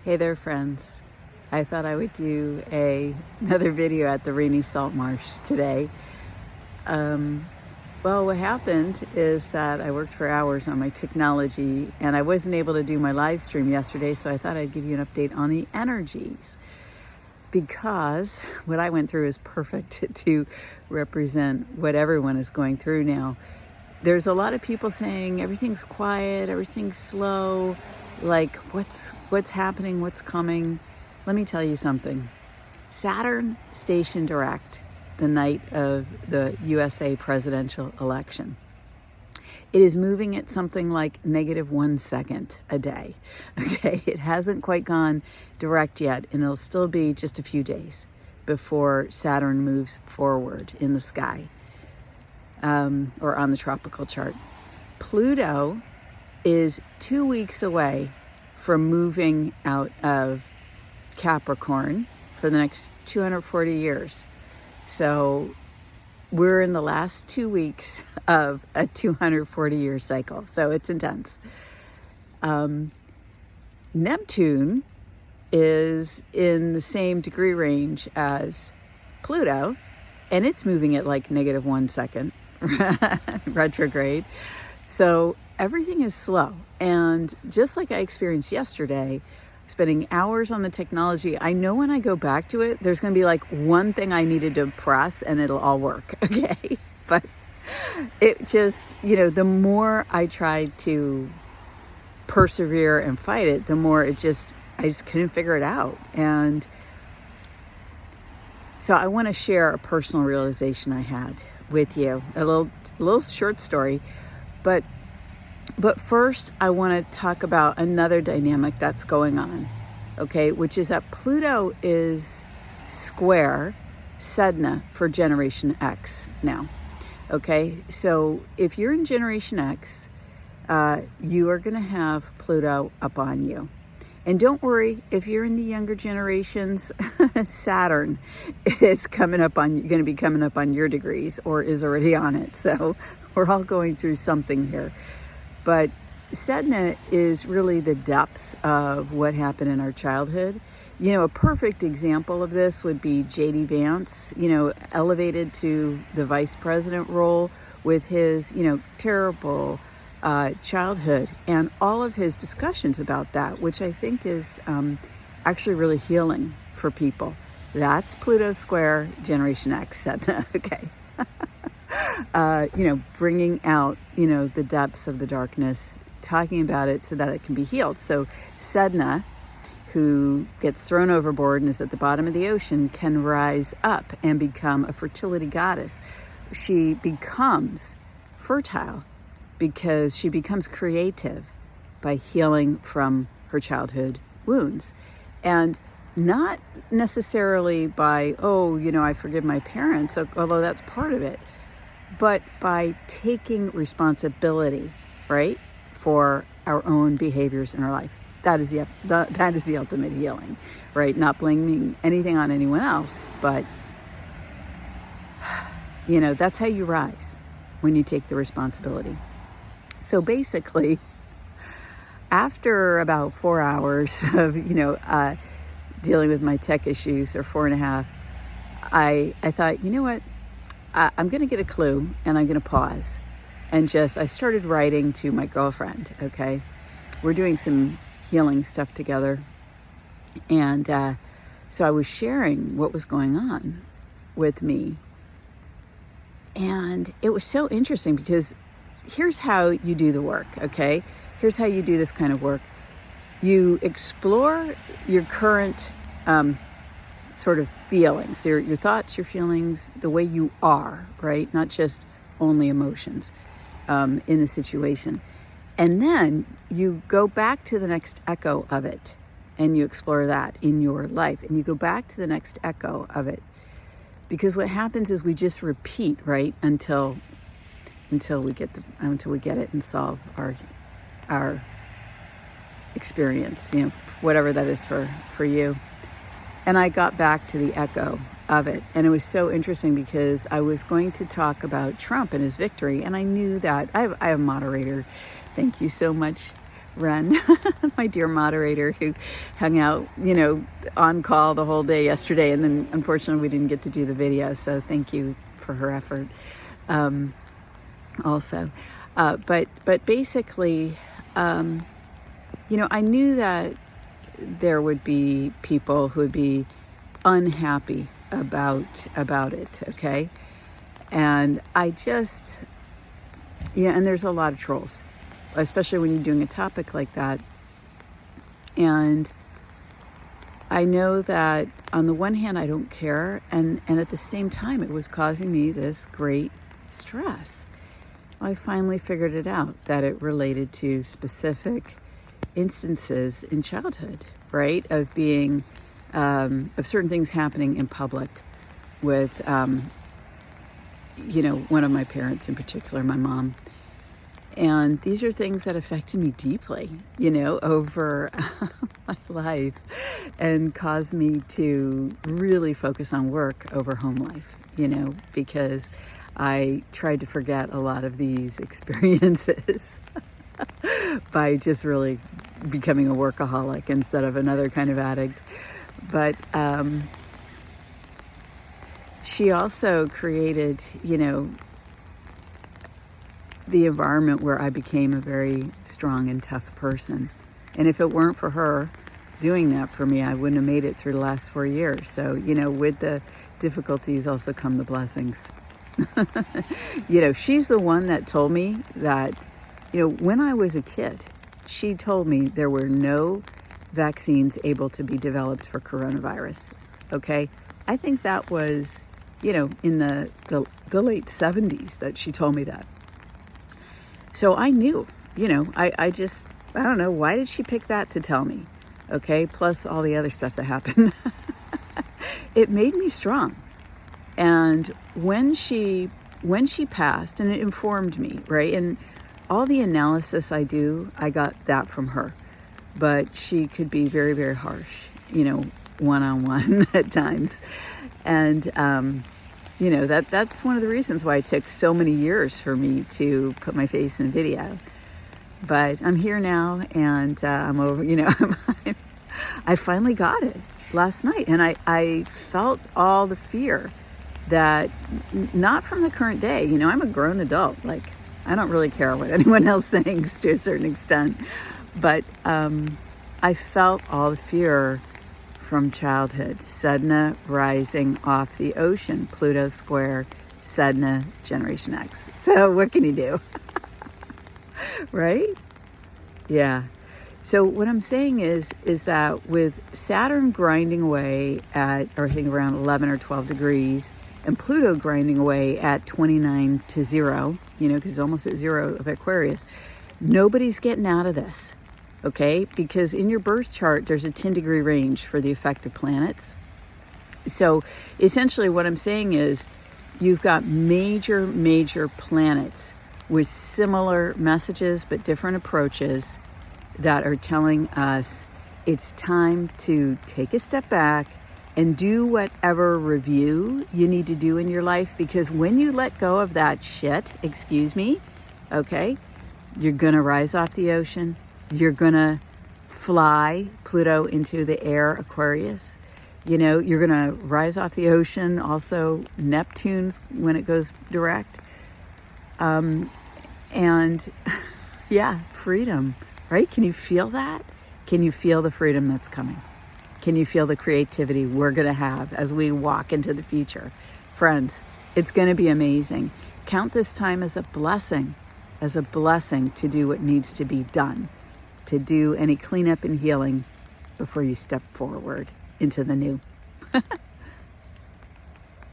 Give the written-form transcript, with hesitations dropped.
Hey there, friends. I thought I would do another video at the rainy salt marsh today. Well, what happened is that I worked for hours on my technology and I wasn't able to do my live stream yesterday, so I thought I'd give you an update on the energies, because what I went through is perfect to represent what everyone is going through now. There's a lot of people saying everything's quiet, everything's slow, like what's happening, what's coming. Let me tell you something. Saturn stationed direct the night of the USA presidential election. It is moving at something like -1 second a day. Okay, it hasn't quite gone direct yet, and it'll still be just a few days before Saturn moves forward in the sky, or on the tropical chart. Pluto is 2 weeks away from moving out of Capricorn for the next 240 years. So we're in the last 2 weeks of a 240-year cycle. So it's intense. Neptune is in the same degree range as Pluto, and it's moving at like -1 second retrograde. So everything is slow. And just like I experienced yesterday, spending hours on the technology, I know when I go back to it, there's going to be like one thing I needed to press and it'll all work. Okay. But it just, the more I tried to persevere and fight it, the more I just couldn't figure it out. And so I want to share a personal realization I had with you, a little short story. But first, I want to talk about another dynamic that's going on, okay, which is that Pluto is square Sedna for Generation X now, okay? So if you're in Generation X, you are going to have Pluto up on you. And don't worry, if you're in the younger generations, Saturn is going to be coming up on your degrees, or is already on it. So we're all going through something here. But Sedna is really the depths of what happened in our childhood. A perfect example of this would be J.D. Vance, elevated to the vice president role with his, terrible childhood, and all of his discussions about that, which I think is actually really healing for people. That's Pluto square Generation X, Sedna, okay. Bringing out, the depths of the darkness, talking about it so that it can be healed. So Sedna, who gets thrown overboard and is at the bottom of the ocean, can rise up and become a fertility goddess. She becomes fertile because she becomes creative by healing from her childhood wounds. And not necessarily by, I forgive my parents, although that's part of it, but by taking responsibility, right, for our own behaviors in our life. That is the ultimate healing, right? Not blaming anything on anyone else, but, that's how you rise, when you take the responsibility. So basically, after about 4 hours of, dealing with my tech issues, or 4.5, I thought, you know what? I'm going to get a clue, and I'm going to pause. And I started writing to my girlfriend, okay? We're doing some healing stuff together. And so I was sharing what was going on with me. And it was so interesting, because here's how you do the work, okay? Here's how you do this kind of work. You explore your current sort of feelings, your thoughts, your feelings, the way you are, right? Not just only emotions in the situation. And then you go back to the next echo of it, and you explore that in your life, and you go back to the next echo of it. Because what happens is we just repeat, right, until we get it and solve our experience, whatever that is for you. And I got back to the echo of it. And it was so interesting, because I was going to talk about Trump and his victory. And I knew that I have a moderator. Thank you so much Ren, my dear moderator, who hung out, on call the whole day yesterday, and then unfortunately we didn't get to do the video, so thank you for her effort also. But basically, I knew that there would be people who would be unhappy about it, okay? And and there's a lot of trolls, especially when you're doing a topic like that. And I know that on the one hand, I don't care, and at the same time, it was causing me this great stress. I finally figured it out, that it related to specific instances in childhood, right? Of being, of certain things happening in public with, one of my parents in particular, my mom. And these are things that affected me deeply, over my life, and caused me to really focus on work over home life, because I tried to forget a lot of these experiences by just really becoming a workaholic instead of another kind of addict. But she also created, the environment where I became a very strong and tough person. And if it weren't for her doing that for me, I wouldn't have made it through the last 4 years. So, with the difficulties also come the blessings. She's the one that told me that, when I was a kid, she told me there were no vaccines able to be developed for coronavirus. Okay? I think that was, in the late 70s that she told me that. So I knew, I don't know, why did she pick that to tell me? Okay, plus all the other stuff that happened. It made me strong. And when she passed, and it informed me, right? And all the analysis I do, I got that from her. But she could be very, very harsh, one-on-one at times. And, that's one of the reasons why it took so many years for me to put my face in video. But I'm here now, and I'm over, I finally got it last night. And I felt all the fear that, not from the current day, I'm a grown adult. Like, I don't really care what anyone else thinks to a certain extent. But I felt all the fear from childhood. Sedna rising off the ocean, Pluto square, Sedna, Generation X. So what can you do? Right? Yeah. So what I'm saying is that with Saturn grinding away at, or I think around 11 or 12 degrees, and Pluto grinding away at 29 to 0, because it's almost at 0 of Aquarius, nobody's getting out of this. Okay, because in your birth chart, there's a 10-degree range for the affected planets. So essentially what I'm saying is you've got major planets with similar messages but different approaches that are telling us it's time to take a step back and do whatever review you need to do in your life, because when you let go of that shit, okay, you're going to rise off the ocean. You're going to fly Pluto into the air, Aquarius. You're going to rise off the ocean. Also, Neptune's when it goes direct. And yeah, freedom, right? Can you feel that? Can you feel the freedom that's coming? Can you feel the creativity we're going to have as we walk into the future? Friends, it's going to be amazing. Count this time as a blessing to do what needs to be done, to do any cleanup and healing before you step forward into the new.